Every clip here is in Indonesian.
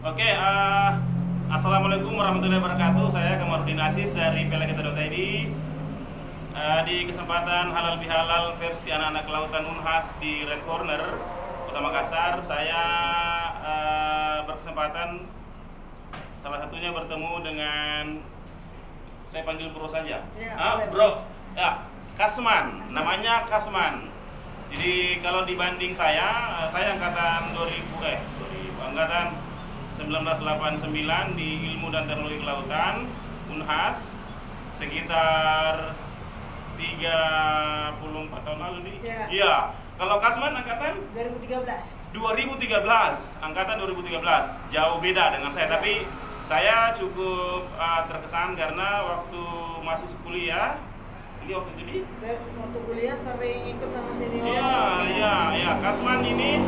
Oke, Assalamualaikum warahmatullahi wabarakatuh. Saya Kamarudin Aziz dari Pelageta.id. Di kesempatan halal bihalal versi anak-anak kelautan Unhas di Red Corner, Kota Makassar, saya berkesempatan salah satunya bertemu dengan, saya panggil bro saja. Ya, bro, ya, Kasman, namanya Kasman. Jadi kalau dibanding saya angkatan 1989 di Ilmu dan Teknologi Kelautan Unhas, sekitar 34 tahun lalu nih. Iya. Kalau Kasman angkatan 2013, angkatan 2013. Jauh beda dengan saya, tapi saya cukup terkesan karena waktu masih kuliah. Jadi waktu kuliah sering ikut sama senior. Iya. Kasman ini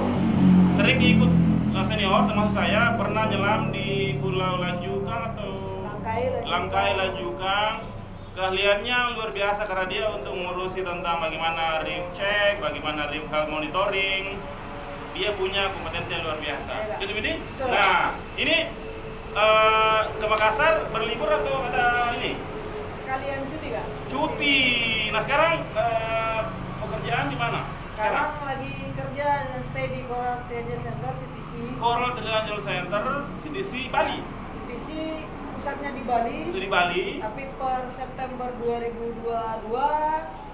sering ikut senior, termasuk saya pernah nyelam di Pulau Lanjukang atau Langkai Lanjukang. Keahliannya luar biasa karena dia untuk mengurusi tentang bagaimana reef check, bagaimana reef health monitoring. Dia punya kompetensi yang luar biasa. Gitu ini. Nah, ini ke Makassar berlibur atau ada ini? Sekalian cuti Kak? Cuti. Nah sekarang pekerjaan di mana? Sekarang lagi kerja dan stay di Coral Triangle Center CTC. Coral Triangle Center CTC Bali. CTC pusatnya di Bali. Itu di Bali. Tapi per September 2022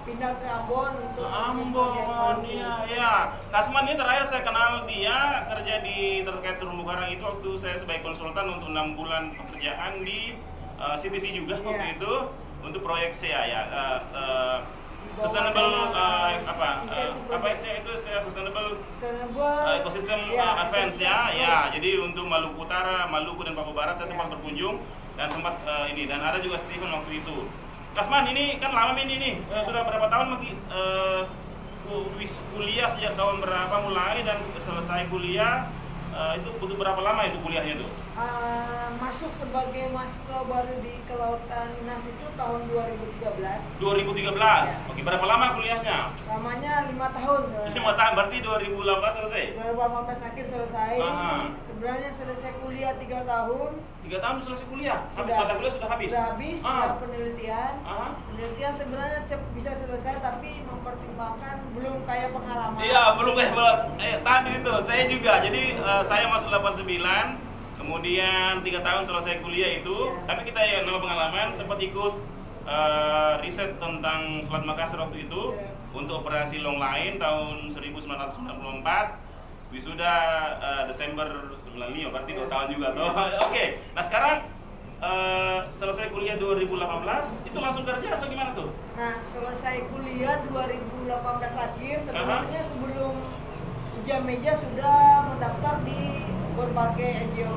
pindah ke Ambon untuk Ambon. Iya. Kasman ini terakhir saya kenal dia kerja di terkait terumbu karang itu waktu saya sebagai konsultan untuk 6 bulan pekerjaan di CTC juga waktu itu untuk proyek SEA ya. Sustainable sustainable ecosystem advance ya. Jadi untuk Maluku Utara, Maluku dan Papua Barat saya sempat berkunjung dan sempat ini, dan ada juga Steven waktu itu. Kasman ini kan lama ini nih, sudah berapa tahun kuliah, sejak tahun berapa mulai dan selesai kuliah, itu butuh berapa lama itu kuliahnya itu? Masuk sebagai mahasiswa baru di Kelautan Unhas itu tahun 2013. 2013. Ya. Oke, berapa lama kuliahnya? Lamanya 5 tahun. 5 tahun, berarti 2018 selesai? 2018 akhir selesai. Sebenarnya selesai kuliah 3 tahun. 3 tahun selesai kuliah? Mata kuliah sudah habis? Sudah habis, sudah penelitian. Penelitian sebenarnya bisa selesai, tapi mempertimbangkan belum kayak pengalaman. Iya, belum kayak tadi itu, saya juga. Jadi saya masuk 89, kemudian 3 tahun selesai kuliah itu, tapi kita ya nama pengalaman sempat ikut riset tentang Selat Makassar waktu itu untuk operasi long line tahun 1994, wisuda Desember 95, berarti 2 tahun juga tuh. Oke. Nah sekarang selesai kuliah 2018 itu langsung kerja atau gimana tuh? Nah selesai kuliah 2018 akhir, sebenarnya sebelum ujian meja sudah mendaftar di berbagai NGO.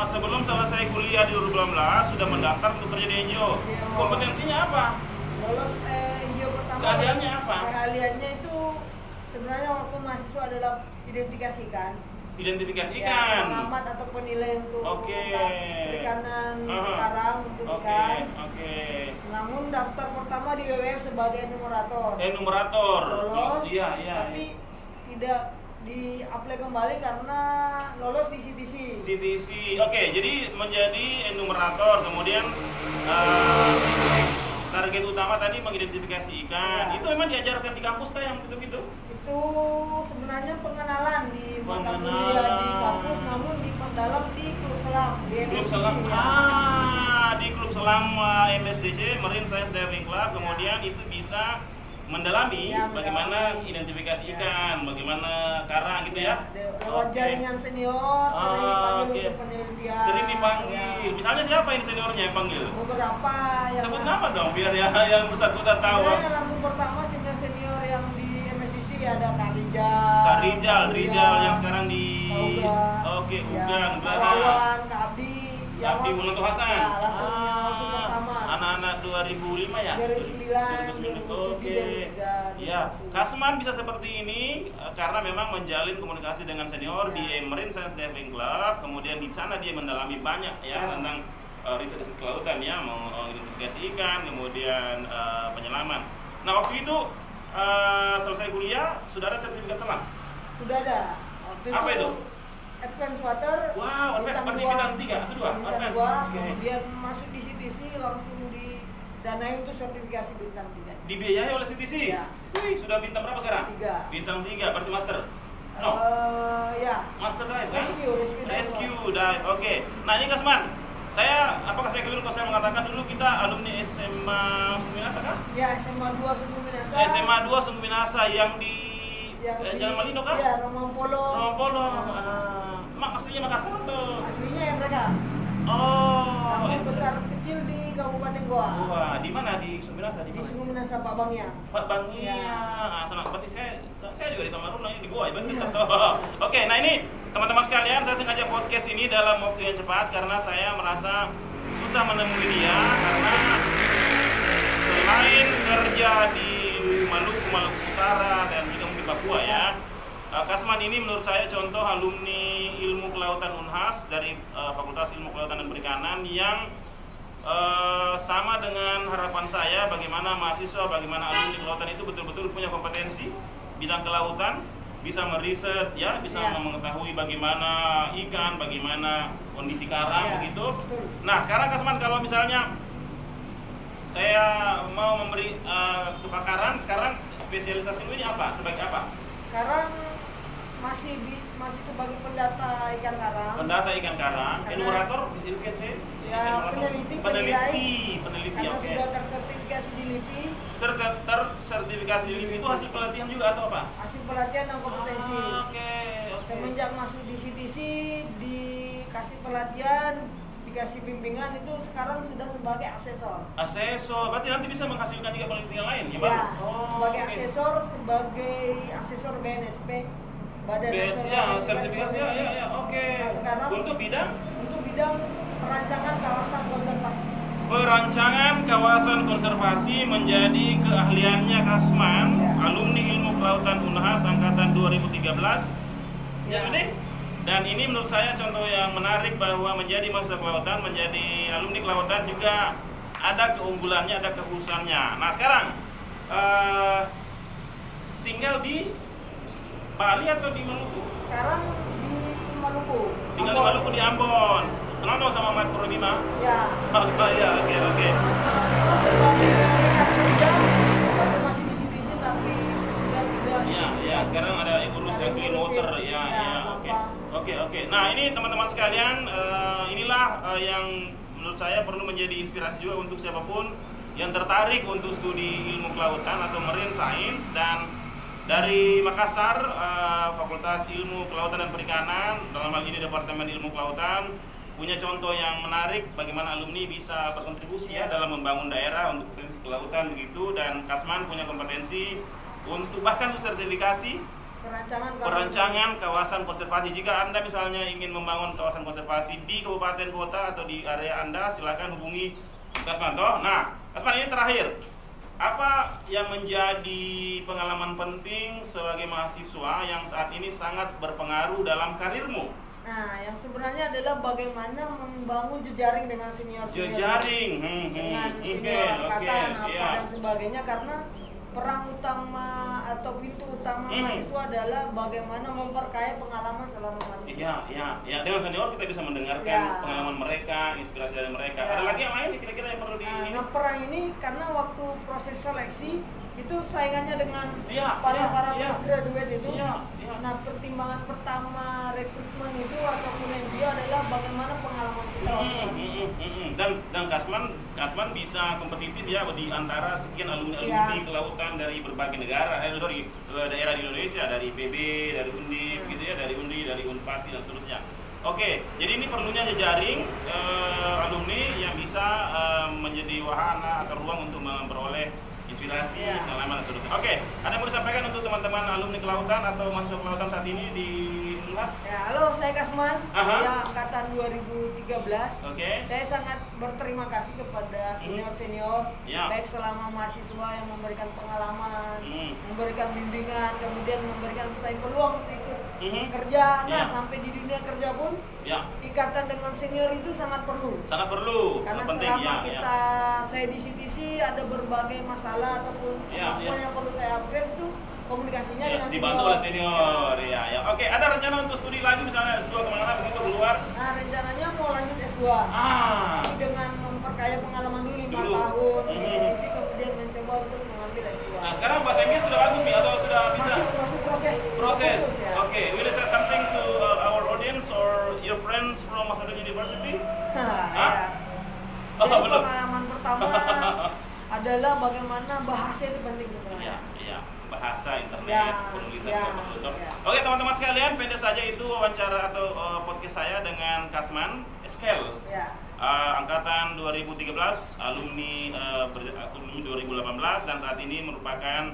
Sebelum selesai kuliah di 2018 sudah mendaftar untuk kerja di NGO. Kompetensinya apa? Lolos NGO pertama. Keahliannya apa? Keahliannya itu sebenarnya waktu mahasiswa adalah identifikasi ikan. Pengamat atau penilai untuk perikanan karang untuk ikan. Namun daftar pertama di WWF sebagai enumerator. Lolos. Tapi tidak di-apply kembali karena lolos di CTC. Oke, jadi menjadi enumerator, kemudian target utama tadi mengidentifikasi ikan. Itu memang diajarkan di kampus kah yang gitu-gitu? Itu sebenarnya pengenalan di mata kuliah di kampus, namun diperdalam di klub selam. Di klub selam MSDC, Marine Science Diving Club. Kemudian itu bisa mendalami bagaimana identifikasi ikan, bagaimana karang gitu ya. Lewat jaringan senior, sering dipanggil untuk penelitian. Sering dipanggil. Misalnya siapa ini seniornya yang panggil? Beberapa. Sebut nama dong biar yang bersangkutan tahu. Langsung pertama senior yang di MSDC ada Kak Rijal yang sekarang di Ugan, Kawan, Kak Abdi Munanto Hasan. Langsung pertama. Anak-anak 2005 ya? 2009. Ya, Kasman bisa seperti ini karena memang menjalin komunikasi dengan senior di Marine Science Diving Club. Kemudian di sana dia mendalami banyak tentang riset kelautan ya, mengidentifikasi ikan, kemudian penyelaman. Nah waktu itu selesai kuliah sudah ada sertifikat selam? Sudah ada. Apa itu? Advance Water. Wow, advance berarti bintang 3 atau 2? Bintang Advance. 2, Oke. kemudian masuk di CTC langsung didanai untuk sertifikasi bintang 3. Dibiayai oleh CTC? Ya. Wih, sudah bintang berapa sekarang? 3. Bintang 3, berarti master? No? Ya. Master dive kan? Rescue dive, oke. Nah ini Kasman, apakah saya keliru kalau saya mengatakan dulu kita alumni SMA Sungguh Minasa kan? Ya, SMA 2 Sungguh Minasa. SMA 2 Sungguh Minasa yang di Jalan Malindo kan? Iya, Romampolo. Mak aslinya Makassar atau? Aslinya yang mereka. Oh, Kampung besar kecil di Kabupaten Goa. Wah, di mana di Sungguh Minasa? Di Sungguh Minasa Pak Bangnya. Pak Bangnya. Ya. Sama berarti saya juga di Tamaruna di Goa, berarti Oke, nah ini teman-teman sekalian, saya sengaja podcast ini dalam waktu yang cepat karena saya merasa susah menemui dia karena selain kerja di Maluku Utara dan juga mungkin Papua ya. Kasman ini menurut saya contoh alumni ilmu kelautan Unhas dari Fakultas Ilmu Kelautan dan Perikanan yang sama dengan harapan saya bagaimana mahasiswa, bagaimana alumni kelautan itu betul-betul punya kompetensi bidang kelautan, bisa meriset ya, bisa mengetahui bagaimana ikan, bagaimana kondisi karang begitu. Nah, sekarang Kasman kalau misalnya saya mau memberi kebakaran, sekarang spesialisasimu ini apa? Sebagai apa? Sekarang masih sebagai pendata ikan karang. Pendata ikan karang, enumerator, ya, peneliti, karena oke. Sudah tersertifikasi di LIPI. Tersertifikasi di LIPI itu hasil pelatihan juga atau apa? Hasil pelatihan dan kompetensi. Oke. Semenjak masuk di CTC, dikasih pelatihan, dikasih bimbingan, itu sekarang sudah sebagai asesor. Asesor, berarti nanti bisa menghasilkan juga penelitian lain ya, Bang? Ya, sebagai asesor BNSP, Badan Nasional sertifikasi ya, oke. Nah, sekarang untuk bidang perancangan kawasan konservasi. Perancangan kawasan konservasi menjadi keahliannya Kasman, alumni Ilmu Kelautan Unhas angkatan 2013. Ya, ini. Dan ini menurut saya contoh yang menarik bahwa menjadi mahasiswa kelautan, menjadi alumni kelautan juga ada keunggulannya, ada kekhususannya. Nah sekarang tinggal di Bali atau di Maluku? Sekarang di Maluku. Tinggal di Maluku, di Ambon. Kenal dong sama Marco Robima? Ya. Ya, oke. Masih di CTC tapi sudah tidak. Ya, sekarang ada urus clean water. Oke. Nah ini teman-teman sekalian, inilah yang menurut saya perlu menjadi inspirasi juga untuk siapapun yang tertarik untuk studi ilmu kelautan atau marine science. Dan dari Makassar, Fakultas Ilmu Kelautan dan Perikanan, dalam hal ini Departemen Ilmu Kelautan, punya contoh yang menarik bagaimana alumni bisa berkontribusi ya dalam membangun daerah untuk potensi kelautan begitu. Dan Kasman punya kompetensi untuk bahkan untuk sertifikasi perancangan kawasan konservasi. Jika Anda misalnya ingin membangun kawasan konservasi di kabupaten kota atau di area Anda, silakan hubungi Kasman. Nah, Kasman ini terakhir, apa yang menjadi pengalaman penting sebagai mahasiswa yang saat ini sangat berpengaruh dalam karirmu? Nah, yang sebenarnya adalah bagaimana membangun jejaring dengan senior dengan senior angkatan dan sebagainya, karena perang utama atau pintu utama mahasiswa adalah bagaimana memperkaya pengalaman selama mahasiswa. Ya. Dengan senior kita bisa mendengarkan pengalaman mereka, inspirasi dari mereka. Ada lagi yang lain kira-kira yang perlu Nah, perang ini karena waktu proses seleksi itu saingannya dengan para postgraduate itu. Nah, pertimbangan pertama rekrutmen itu ataupun NGO adalah bagaimana pengalaman kita. Dan Kasman bisa kompetitif ya di antara sekian alumni kelautan dari berbagai negara, daerah di Indonesia, dari IPB, dari Undip, gitu ya, dari Undi, dari Unpati dan seterusnya. Oke, jadi ini perlunya jejaring alumni yang bisa menjadi wahana atau ruang untuk memperoleh inspirasi, pengalaman dan seterusnya. Oke, ada yang mau disampaikan untuk teman-teman alumni kelautan atau mahasiswa kelautan saat ini di Unhas? Ya, halo, saya Kasman, ya, angkatan 2013. Oke. Saya sangat berterima kasih kepada senior-senior, baik selama mahasiswa yang memberikan pengalaman, memberikan bimbingan, kemudian memberikan saya peluang untuk ikut kerja. Nah, sampai di dunia kerja pun ikatan dengan senior itu sangat perlu. Sangat perlu. Karena penting, selama saya di CTC ada berbagai masalah ataupun kemampuan yang perlu saya upgrade itu komunikasinya dengan dibantu oleh senior. Oke, ada rencana untuk studi lagi misalnya S2 kemana begitu keluar? Nah, rencananya mau lanjut S2. Tapi dengan memperkaya pengalaman dulu 5 tahun, kemudian mencoba untuk mengambil S2. Nah, sekarang bahasa Inggris sudah bagus nih atau sudah bisa? Masih proses. Proses. Ya. Oke, will you say something to our audience or your friends from Masada University? Ya. Jadi pengalaman pertama adalah bagaimana bahasa itu penting sebenarnya. Iya. Bahasa internet, penulisan Oke, teman-teman sekalian, pendek saja itu wawancara atau podcast saya dengan Kasman Eskel. Angkatan 2013, alumni 2018 dan saat ini merupakan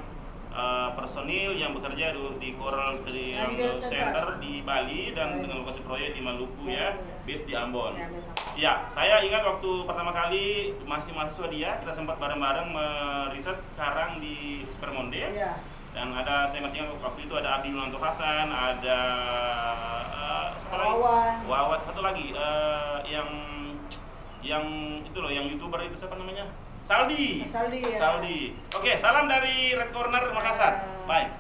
personil yang bekerja di Coral Triangle Center di Bali dan dengan lokasi proyek di Maluku ya, base di Ambon. Ya, saya ingat waktu pertama kali masih mahasiswa dia, kita sempat bareng-bareng meriset karang di Spermonde. Dan saya masih ingat waktu itu ada Abdi Nurlanto Hasan, ada Wawan, satu lagi yang itu loh, yang YouTuber itu siapa namanya? Saldi. Oke, salam dari Red Corner Makassar. Bye.